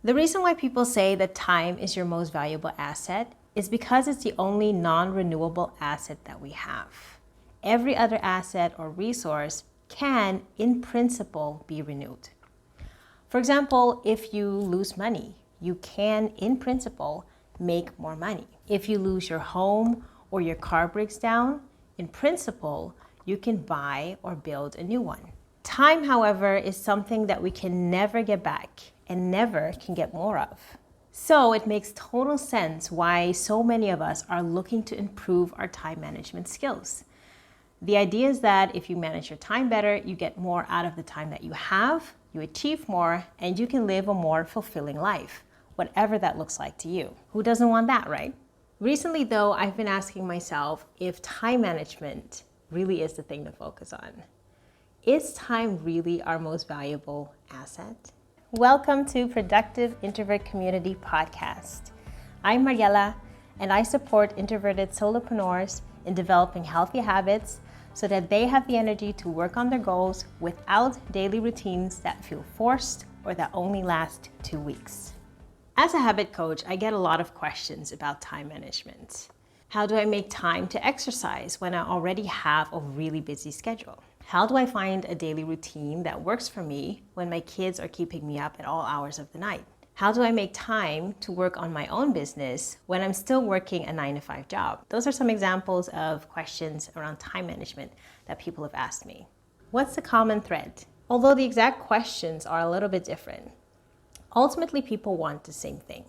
The reason why people say that time is your most valuable asset is because it's the only non-renewable asset that we have. Every other asset or resource can, in principle, be renewed. For example, if you lose money, you can, in principle, make more money. If you lose your home or your car breaks down, in principle, you can buy or build a new one. Time, however, is something that we can never get back and never can get more of. So it makes total sense why so many of us are looking to improve our time management skills. The idea is that if you manage your time better, you get more out of the time that you have, you achieve more, and you can live a more fulfilling life, whatever that looks like to you. Who doesn't want that, right? Recently, though, I've been asking myself if time management really is the thing to focus on. Is time really our most valuable asset? Welcome to Productive Introvert Community Podcast. I'm Mariela, and I support introverted solopreneurs in developing healthy habits so that they have the energy to work on their goals without daily routines that feel forced or that only last 2 weeks. As a habit coach, I get a lot of questions about time management. How do I make time to exercise when I already have a really busy schedule? How do I find a daily routine that works for me when my kids are keeping me up at all hours of the night? How do I make time to work on my own business when I'm still working a 9-to-5 job? Those are some examples of questions around time management that people have asked me. What's the common thread? Although the exact questions are a little bit different, ultimately people want the same thing.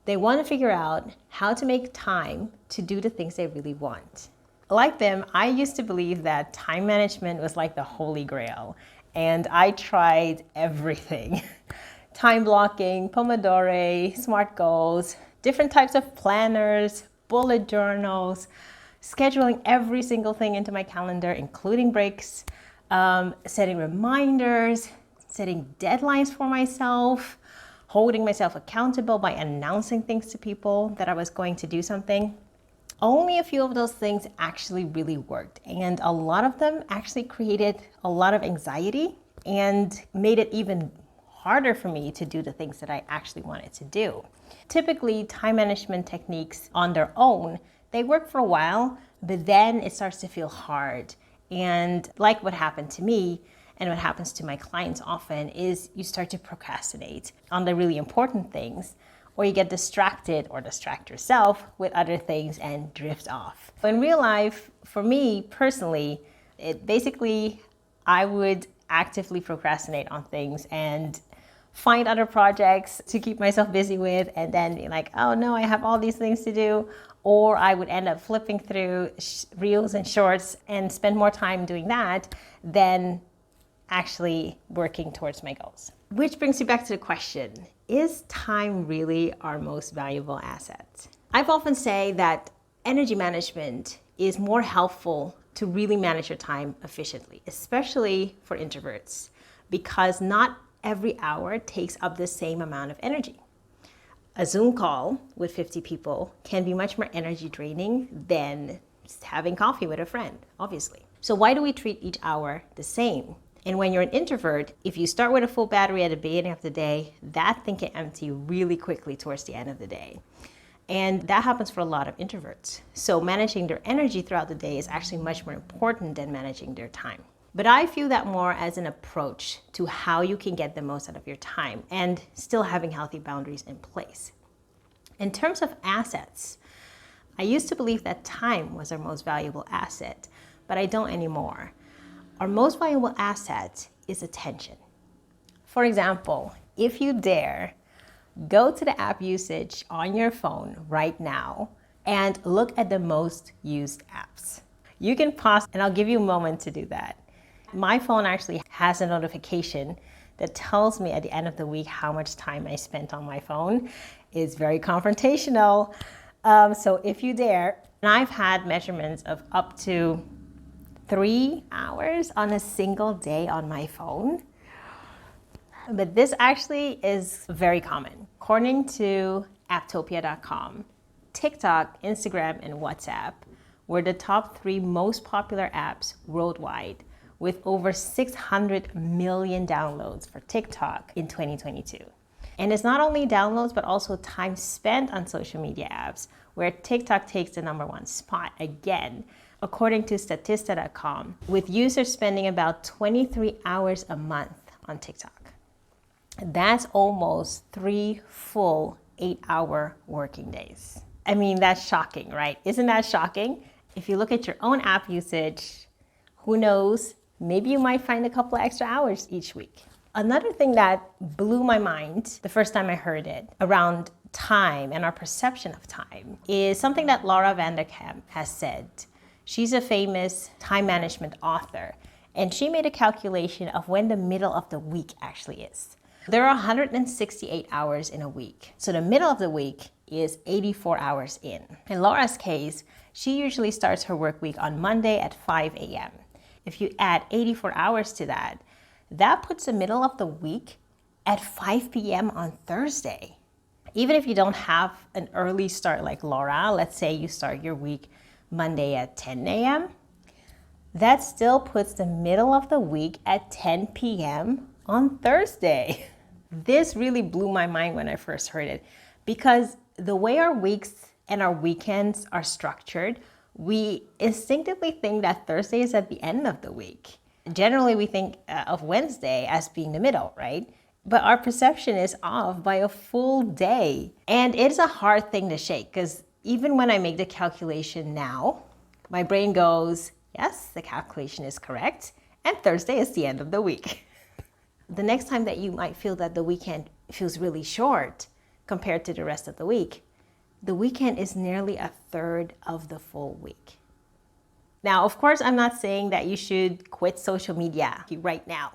They want to figure out how to make time to do the things they really want. Like them, I used to believe that time management was like the holy grail, and I tried everything. Time blocking, Pomodoro, SMART goals, different types of planners, bullet journals, scheduling every single thing into my calendar, including breaks, setting reminders, setting deadlines for myself, holding myself accountable by announcing things to people that I was going to do something. Only a few of those things actually really worked, and a lot of them actually created a lot of anxiety and made it even harder for me to do the things that I actually wanted to do. Typically, time management techniques on their own, they work for a while, but then it starts to feel hard. And like what happened to me, and what happens to my clients often, is you start to procrastinate on the really important things, or you get distracted or distract yourself with other things and drift off. In real life, for me personally, I would actively procrastinate on things and find other projects to keep myself busy with, and then be like, oh no, I have all these things to do. Or I would end up flipping through reels and shorts and spend more time doing that than actually working towards my goals. Which brings me back to the question, is time really our most valuable asset? I've often said that energy management is more helpful to really manage your time efficiently, especially for introverts, because not every hour takes up the same amount of energy. A Zoom call with 50 people can be much more energy draining than just having coffee with a friend, obviously. So why do we treat each hour the same? And when you're an introvert, if you start with a full battery at the beginning of the day, that thing can empty really quickly towards the end of the day. And that happens for a lot of introverts. So managing their energy throughout the day is actually much more important than managing their time. But I view that more as an approach to how you can get the most out of your time and still having healthy boundaries in place. In terms of assets, I used to believe that time was our most valuable asset, but I don't anymore. Our most valuable asset is attention. For example, if you dare, go to the app usage on your phone right now and look at the most used apps. You can pause, and I'll give you a moment to do that. My phone actually has a notification that tells me at the end of the week how much time I spent on my phone. It's very confrontational. So if you dare, and I've had measurements of up to 3 hours on a single day on my phone. But this actually is very common. According to apptopia.com, TikTok, Instagram, and WhatsApp were the top 3 most popular apps worldwide, with over 600 million downloads for TikTok in 2022. And it's not only downloads, but also time spent on social media apps, where TikTok takes the #1 spot again, according to Statista.com, with users spending about 23 hours a month on TikTok. That's almost 3 full 8-hour working days. I mean, that's shocking, right? Isn't that shocking? If you look at your own app usage, who knows, maybe you might find a couple of extra hours each week. Another thing that blew my mind the first time I heard it around time and our perception of time is something that Laura Vanderkam has said. She's a famous time management author, and she made a calculation of when the middle of the week actually is. There are 168 hours in a week. So the middle of the week is 84 hours in. In Laura's case, she usually starts her work week on Monday at 5 a.m. If you add 84 hours to that, that puts the middle of the week at 5 p.m. on Thursday. Even if you don't have an early start like Laura, let's say you start your week Monday at 10 a.m., that still puts the middle of the week at 10 p.m. on Thursday. This really blew my mind when I first heard it, because the way our weeks and our weekends are structured, we instinctively think that Thursday is at the end of the week. Generally, we think of Wednesday as being the middle, right? But our perception is off by a full day. And it's a hard thing to shake, because even when I make the calculation now, my brain goes, yes, the calculation is correct, and Thursday is the end of the week. The next time that you might feel that the weekend feels really short compared to the rest of the weekend is nearly a third of the full week. Now, of course, I'm not saying that you should quit social media right now,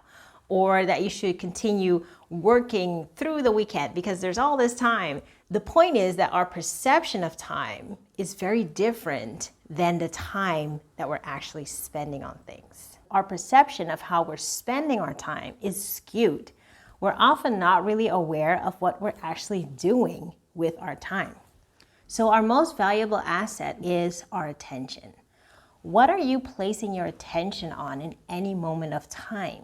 or that you should continue working through the weekend because there's all this time. The point is that our perception of time is very different than the time that we're actually spending on things. Our perception of how we're spending our time is skewed. We're often not really aware of what we're actually doing with our time. So our most valuable asset is our attention. What are you placing your attention on in any moment of time,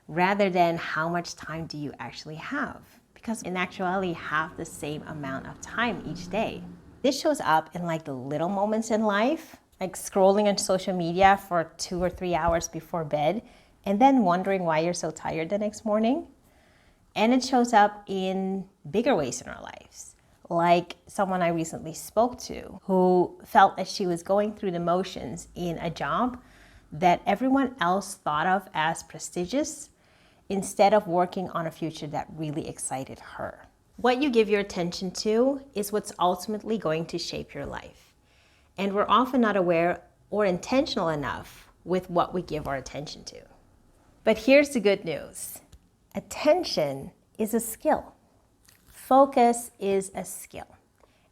rather than how much time do you actually have? Because in actuality, you have the same amount of time each day. This shows up in like the little moments in life, like scrolling on social media for 2 or 3 hours before bed, and then wondering why you're so tired the next morning. And it shows up in bigger ways in our lives, like someone I recently spoke to who felt that she was going through the motions in a job that everyone else thought of as prestigious, instead of working on a future that really excited her. What you give your attention to is what's ultimately going to shape your life. And we're often not aware or intentional enough with what we give our attention to. But here's the good news. Attention is a skill. Focus is a skill.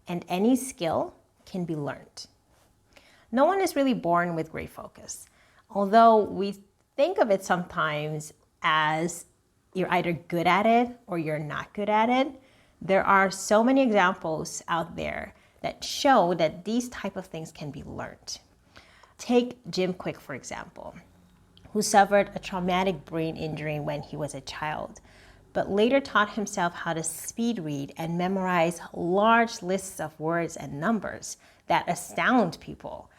And any skill can be learned. No one is really born with great focus. Although we think of it sometimes as you're either good at it or you're not good at it, there are so many examples out there that show that these type of things can be learned. Take Jim Quick, for example, who suffered a traumatic brain injury when he was a child, but later taught himself how to speed read and memorize large lists of words and numbers that astound people.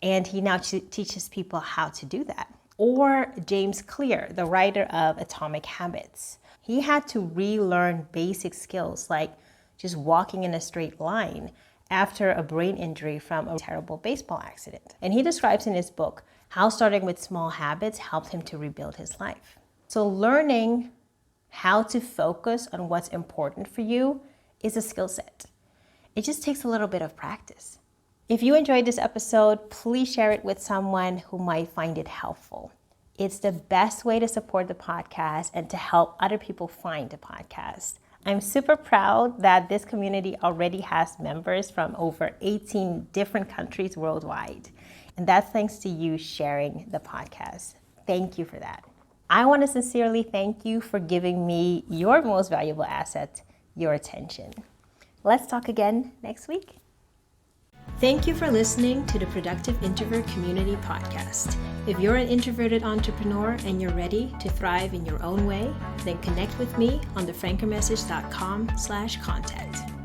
And he now teaches people how to do that. Or James Clear, the writer of Atomic Habits. He had to relearn basic skills like just walking in a straight line after a brain injury from a terrible baseball accident. And he describes in his book how starting with small habits helped him to rebuild his life. So learning how to focus on what's important for you is a skill set. It just takes a little bit of practice. If you enjoyed this episode, please share it with someone who might find it helpful. It's the best way to support the podcast and to help other people find the podcast. I'm super proud that this community already has members from over 18 different countries worldwide. And that's thanks to you sharing the podcast. Thank you for that. I want to sincerely thank you for giving me your most valuable asset, your attention. Let's talk again next week. Thank you for listening to the Productive Introvert Community Podcast. If you're an introverted entrepreneur and you're ready to thrive in your own way, then connect with me on thefrankermessage.com/contact.